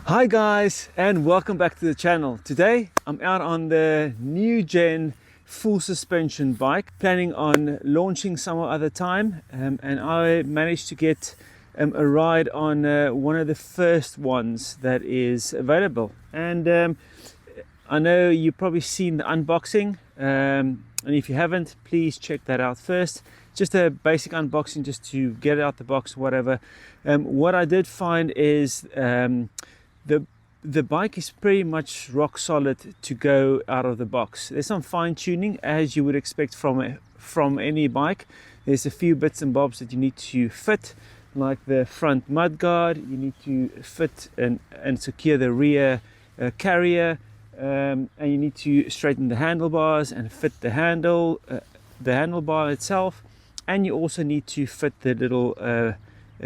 Hi guys, and welcome back to the channel. Today I'm out on the new gen full suspension bike, planning on launching some other time, and I managed to get a ride on one of the first ones that is available. And I know you've probably seen the unboxing, and if you haven't, please check that out first. Just a basic unboxing just to get it out the box, whatever. What I did find is the bike is pretty much rock solid to go out of the box. There's some fine tuning as you would expect from any bike. There's a few bits and bobs that you need to fit, like the front mudguard. You need to fit and secure the rear carrier, and you need to straighten the handlebars and fit the handlebar itself, and you also need to fit the little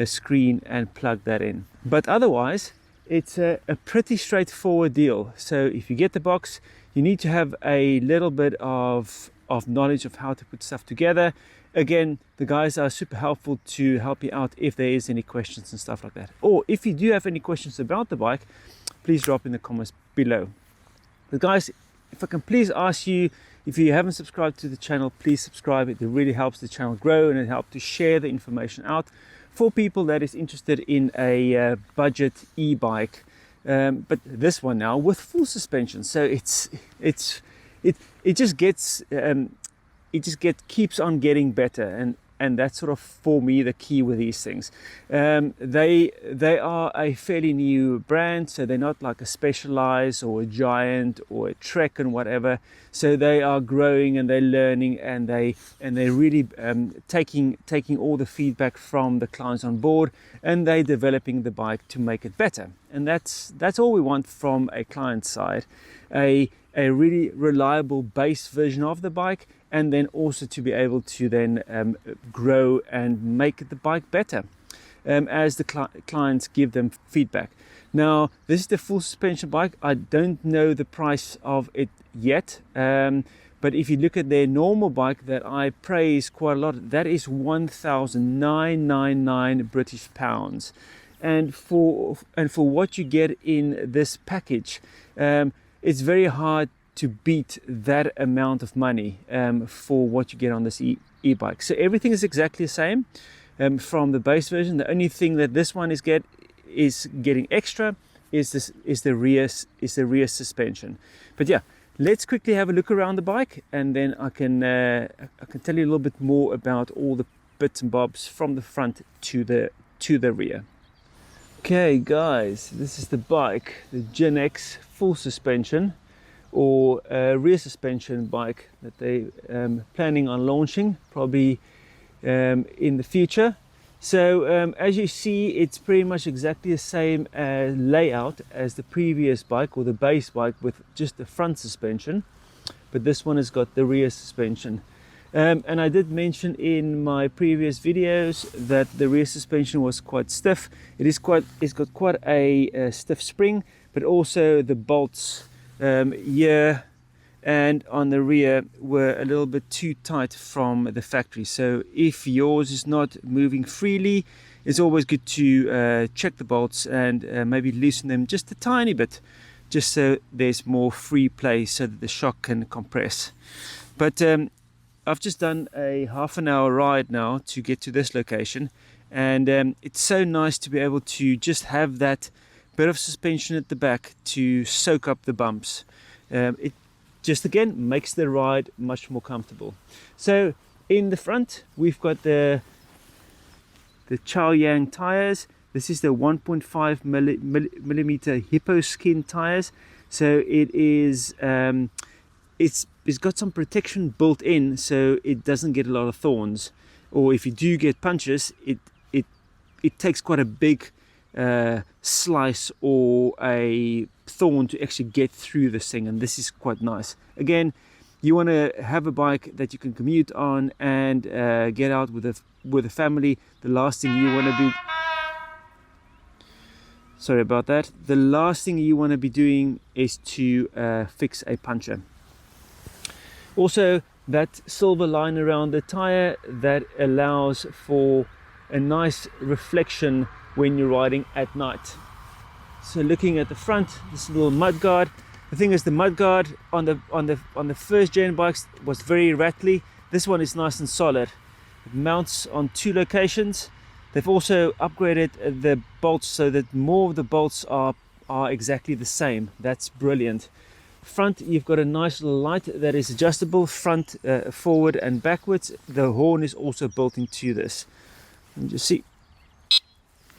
screen and plug that in. But otherwise it's a pretty straightforward deal. So if you get the box, you need to have a little bit of knowledge of how to put stuff together. Again, the guys are super helpful to help you out if there is any questions and stuff like that. Or if you do have any questions about the bike, please drop in the comments below. But guys, if I can please ask you, if you haven't subscribed to the channel, please subscribe. It really helps the channel grow, and it helps to share the information out for people that is interested in a budget e-bike, but this one now with full suspension. So it just keeps on getting better, and that's sort of for me the key with these things. They are a fairly new brand, so they're not like a Specialized or a Giant or a Trek and whatever. So they are growing and they're learning, and they're really taking all the feedback from the clients on board, and they're developing the bike to make it better. And that's all we want from a client side, a really reliable base version of the bike, and then also to be able to then grow and make the bike better as the clients give them feedback. Now, this is the full suspension bike. I don't know the price of it yet, but if you look at their normal bike that I praise quite a lot, that is 1,999 British pounds. And for what you get in this package, it's very hard to beat that amount of money for what you get on this e-bike. So everything is exactly the same from the base version. The only thing that this one is getting extra is the rear suspension. But yeah, let's quickly have a look around the bike, and then I can tell you a little bit more about all the bits and bobs from the front to the rear. Okay guys, this is the bike, the Gen X full suspension or rear suspension bike that they planning on launching probably in the future. So as you see, it's pretty much exactly the same layout as the previous bike, or the base bike, with just the front suspension, but this one has got the rear suspension. And I did mention in my previous videos that the rear suspension was quite stiff. It's got quite a stiff spring, but also the bolts here and on the rear were a little bit too tight from the factory. So if yours is not moving freely, it's always good to check the bolts and maybe loosen them just a tiny bit, just so there's more free play so that the shock can compress. But I've just done a half-an-hour ride now to get to this location, and it's so nice to be able to just have that bit of suspension at the back to soak up the bumps. It just again makes the ride much more comfortable. So in the front we've got the Chaoyang tires. This is the 1.5 millimeter hippo skin tires. So it is it's got some protection built in, so it doesn't get a lot of thorns, or if you do get punches, it takes quite a big slice or a thorn to actually get through this thing, and this is quite nice. Again, you want to have a bike that you can commute on and get out with a family. The last thing you want to be the last thing you want to be doing is to fix a puncture. Also, that silver line around the tire, that allows for a nice reflection when you're riding at night. So looking at the front, this little mud guard. The thing is, the mud guard on the first gen bikes was very rattly. This one is nice and solid. It mounts on 2 locations. They've also upgraded the bolts so that more of the bolts are exactly the same. That's brilliant. Front, you've got a nice little light that is adjustable front, forward and backwards. The horn is also built into this. And you see,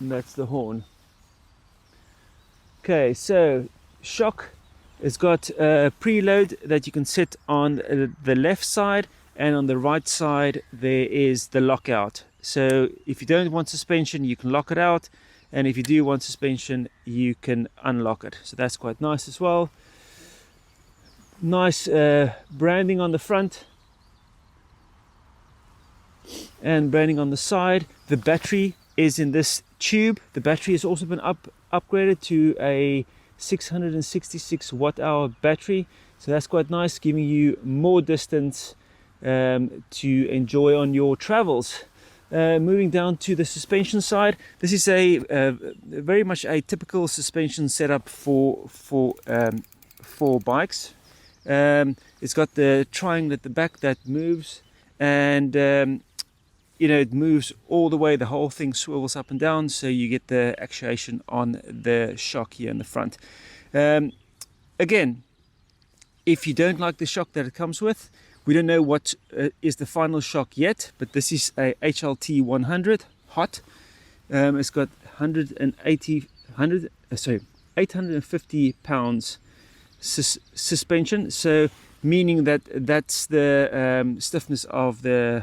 that's the horn. Okay, so shock, it's got a preload that you can set on the left side, and on the right side there is the lockout. So if you don't want suspension, you can lock it out, and if you do want suspension, you can unlock it. So that's quite nice as well. Nice branding on the front and branding on the side. The battery is in this tube. The battery has also been upgraded to a 666 watt-hour battery, so that's quite nice, giving you more distance to enjoy on your travels. Moving down to the suspension side, this is a very much a typical suspension setup for bikes. It's got the triangle at the back that moves, and you know, it moves all the way, the whole thing swivels up and down, so you get the actuation on the shock here in the front. Again, if you don't like the shock that it comes with, we don't know what is the final shock yet, but this is a HLT 100 hot. It's got 850 pounds suspension, so meaning that that's the stiffness of the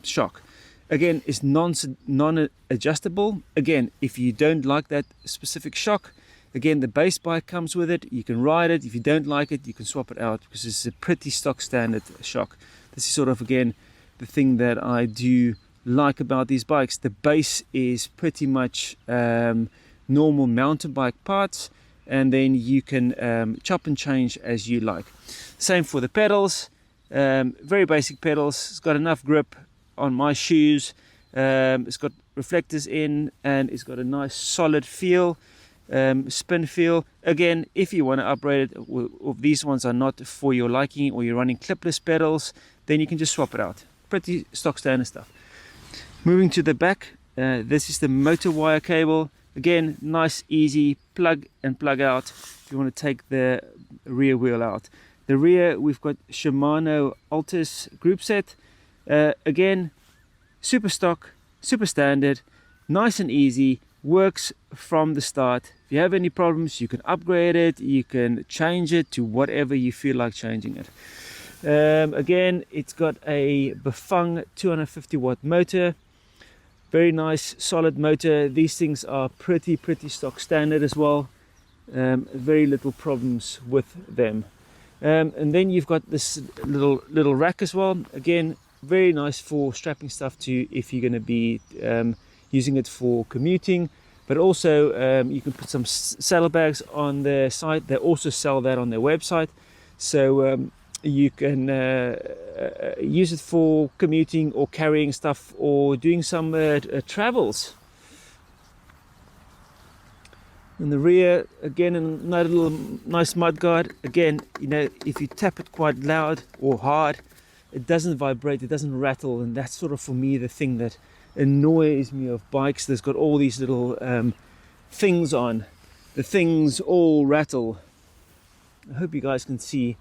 shock. Again, it's non-adjustable. Again, if you don't like that specific shock, again, the base bike comes with it. You can ride it. If you don't like it, you can swap it out, because it's a pretty stock standard shock. This is sort of, again, the thing that I do like about these bikes. The base is pretty much normal mountain bike parts, and then you can chop and change as you like. Same for the pedals, very basic pedals. It's got enough grip on my shoes. It's got reflectors in, and it's got a nice solid feel, spin feel. Again, if you want to upgrade it, or these ones are not for your liking, or you're running clipless pedals, then you can just swap it out. Pretty stock standard stuff. Moving to the back, this is the motor wire cable. Again, nice, easy plug and plug out if you want to take the rear wheel out. The rear, we've got Shimano Altus group set. Again, super stock, super standard, nice and easy, works from the start. If you have any problems, you can upgrade it, you can change it to whatever you feel like changing it. Again, it's got a Bafang 250 watt motor. Very nice solid motor. These things are pretty stock standard as well. Very little problems with them. And then you've got this little rack as well. Again, very nice for strapping stuff to if you're going to be using it for commuting. But also you can put some saddlebags on their site. They also sell that on their website. So you can use it for commuting or carrying stuff or doing some travels. In the rear, again, another little nice mud guard. Again, you know, if you tap it quite loud or hard, it doesn't vibrate, it doesn't rattle, and that's sort of, for me, the thing that annoys me of bikes. There's got all these little things on. The things all rattle. I hope you guys can see.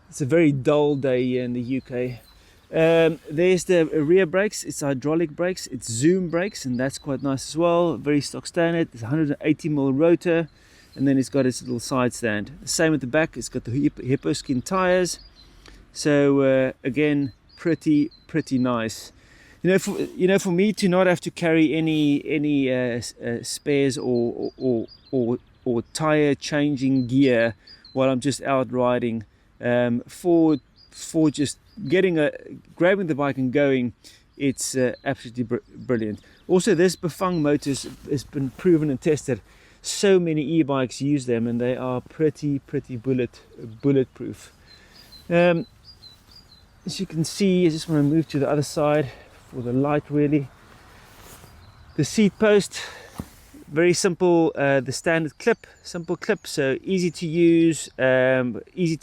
It's a very dull day here in the UK. There's the rear brakes. It's hydraulic brakes. It's zoom brakes, and that's quite nice as well. Very stock standard. It's 180mm rotor, and then it's got its little side stand. Same at the back. It's got the hippo skin tires. So again, pretty nice. You know, for me to not have to carry any spares or tire changing gear while I'm just out riding. For just grabbing the bike and going, it's absolutely brilliant. Also, this Bafang motors has been proven and tested. So many e-bikes use them, and they are pretty bulletproof. As you can see, I just want to move to the other side for the light. Really, the seat post, very simple, the standard clip, simple clip, so easy to use, easy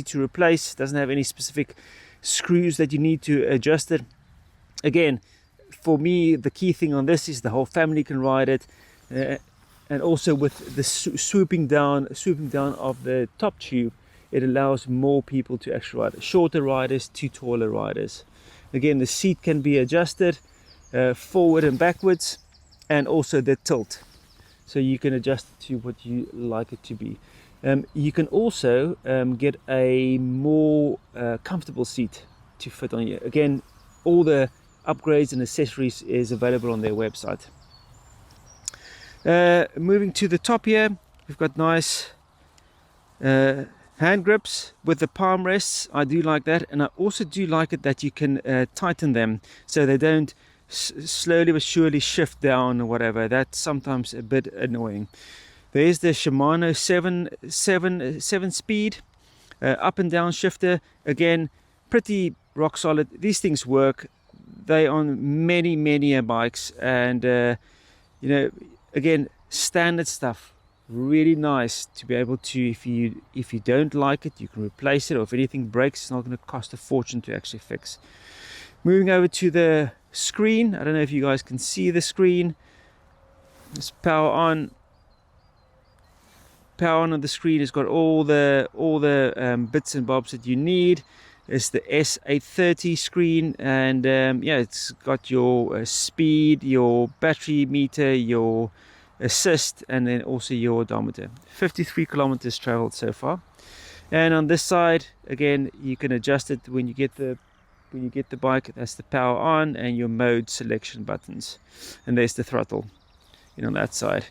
to replace. Doesn't have any specific screws that you need to adjust it. Again, for me, the key thing on this is the whole family can ride it, and also with the swooping down of the top tube, it allows more people to actually ride it. Shorter riders to taller riders. Again, the seat can be adjusted forward and backwards, and also the tilt, so you can adjust it to what you like it to be. You can also get a more comfortable seat to fit on you. Again, all the upgrades and accessories is available on their website. Moving to the top here, we've got nice hand grips with the palm rests. I do like that, and I also do like it that you can tighten them so they don't slowly but surely shift down or whatever. That's sometimes a bit annoying. There's the Shimano 7 speed up and down shifter. Again, pretty rock solid. These things work. They on many bikes, and you know, again, standard stuff. Really nice to be able to, if you don't like it, you can replace it, or if anything breaks, it's not going to cost a fortune to actually fix. Moving over to the screen, I don't know if you guys can see the screen. It's power on. Power on the screen has got all the bits and bobs that you need. It's the S830 screen, and yeah, it's got your speed, your battery meter, your assist, and then also your odometer. 53 kilometers traveled so far. And on this side, again, you can adjust it when you get the bike. That's the power on and your mode selection buttons, and there's the throttle on that side.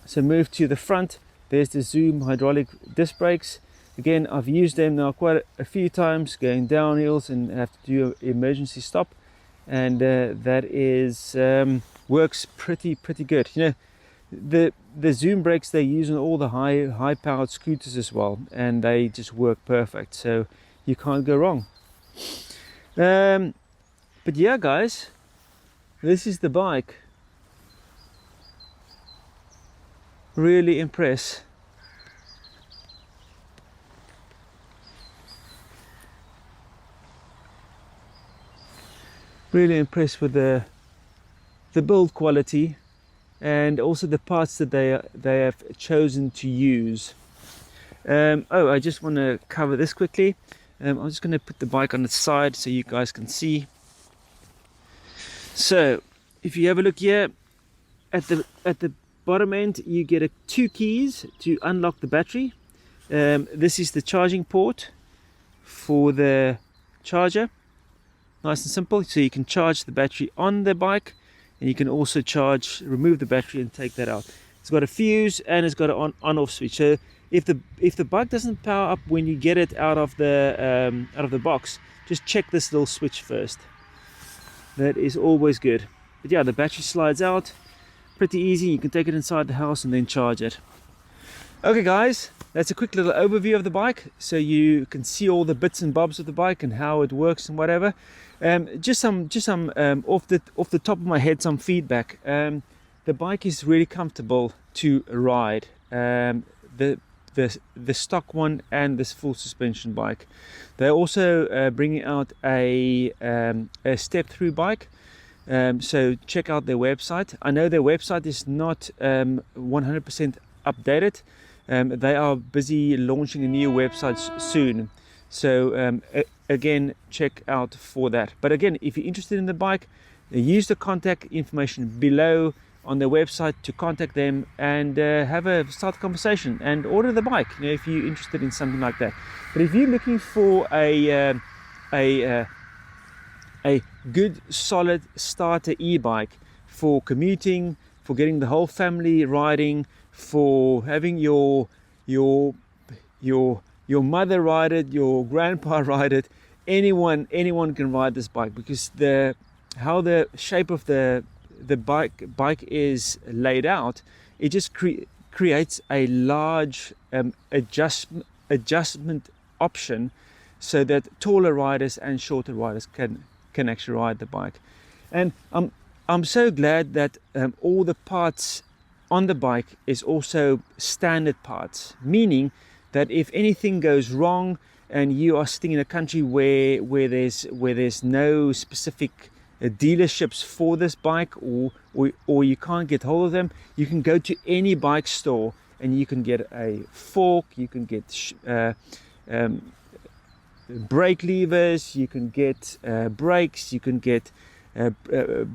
So move to the front. There's the Zoom hydraulic disc brakes. Again, I've used them now quite a few times going down hills and have to do an emergency stop, and that is works pretty good. You know, the Zoom brakes they use on all the high powered scooters as well, and they just work perfect, so you can't go wrong. But yeah, guys, this is the bike. Really impressed. Really impressed with the build quality, and also the parts that they have chosen to use. Oh, I just want to cover this quickly. I'm just going to put the bike on its side so you guys can see. So if you have a look here at the bottom end, you get 2 keys to unlock the battery. This is the charging port for the charger. Nice and simple, so you can charge the battery on the bike, and you can also remove the battery and take that out. It's got a fuse, and it's got an on-off switch. So if the bike doesn't power up when you get it out of the box, just check this little switch first. That is always good. But yeah, the battery slides out. Pretty easy. You can take it inside the house and then charge it. Okay guys, that's a quick little overview of the bike, so you can see all the bits and bobs of the bike and how it works and whatever. Just some off the top of my head, some feedback. The bike is really comfortable to ride. The stock one and this full suspension bike. They're also bringing out a step-through bike. So check out their website. I know their website is not 100% updated. They are busy launching a new website soon, so again, check out for that. But again, if you're interested in the bike, use the contact information below on their website to contact them and start a conversation and order the bike, you know, if you're interested in something like that. But if you're looking for a good solid starter e-bike for commuting, for getting the whole family riding, for having your mother ride it, your grandpa ride it, anyone can ride this bike, because how the shape of the bike is laid out, it just creates a large adjustment option, so that taller riders and shorter riders can actually ride the bike. And I'm so glad that all the parts on the bike is also standard parts, meaning that if anything goes wrong and you are sitting in a country where there's no specific dealerships for this bike, or you can't get hold of them, you can go to any bike store and you can get a fork, you can get brake levers, you can get brakes, you can get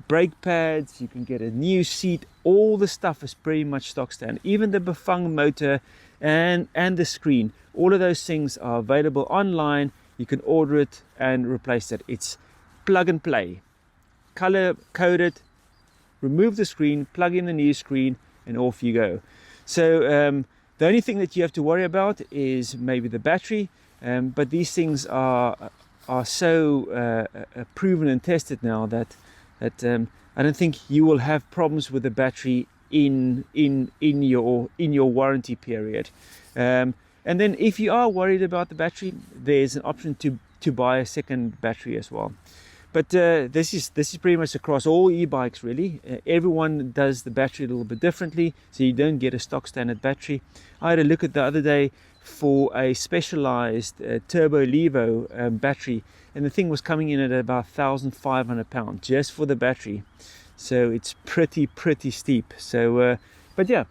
brake pads, you can get a new seat. All the stuff is pretty much stock standard. Even the Bafang motor and the screen, all of those things are available online. You can order it and replace it. It's plug and play, color coded, remove the screen, plug in the new screen, and off you go. So the only thing that you have to worry about is maybe the battery, but these things are so proven and tested now that I don't think you will have problems with the battery in your warranty period. And then if you are worried about the battery, there's an option to buy a second battery as well. But this is pretty much across all e-bikes really. Everyone does the battery a little bit differently, so you don't get a stock standard battery. I had a look at the other day for a specialized turbo levo battery, and the thing was coming in at about £1,500 just for the battery. So it's pretty steep. So but yeah,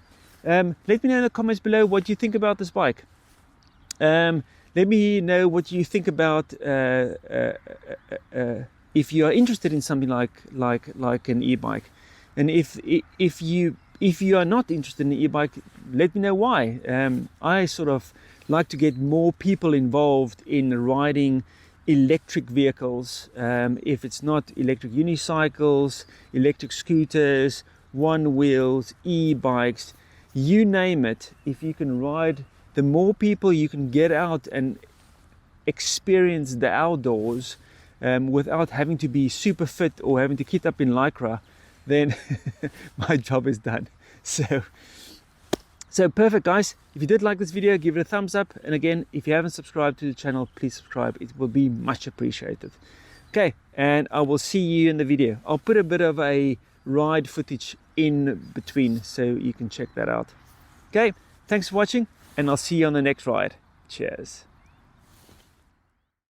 let me know in the comments below what you think about this bike. Let me know what you think about if you are interested in something like an e-bike, and if you are not interested in an e-bike, let me know why. I sort of like to get more people involved in riding electric vehicles. If it's not electric unicycles, electric scooters, one wheels, e-bikes, you name it. If you can ride, the more people you can get out and experience the outdoors without having to be super fit or having to kit up in lycra, then my job is done. So perfect, guys. If you did like this video, give it a thumbs up, and again, if you haven't subscribed to the channel, please subscribe. It will be much appreciated. Okay, and I will see you in the video. I'll put a bit of a ride footage in between so you can check that out. Okay, thanks for watching, and I'll see you on the next ride. Cheers.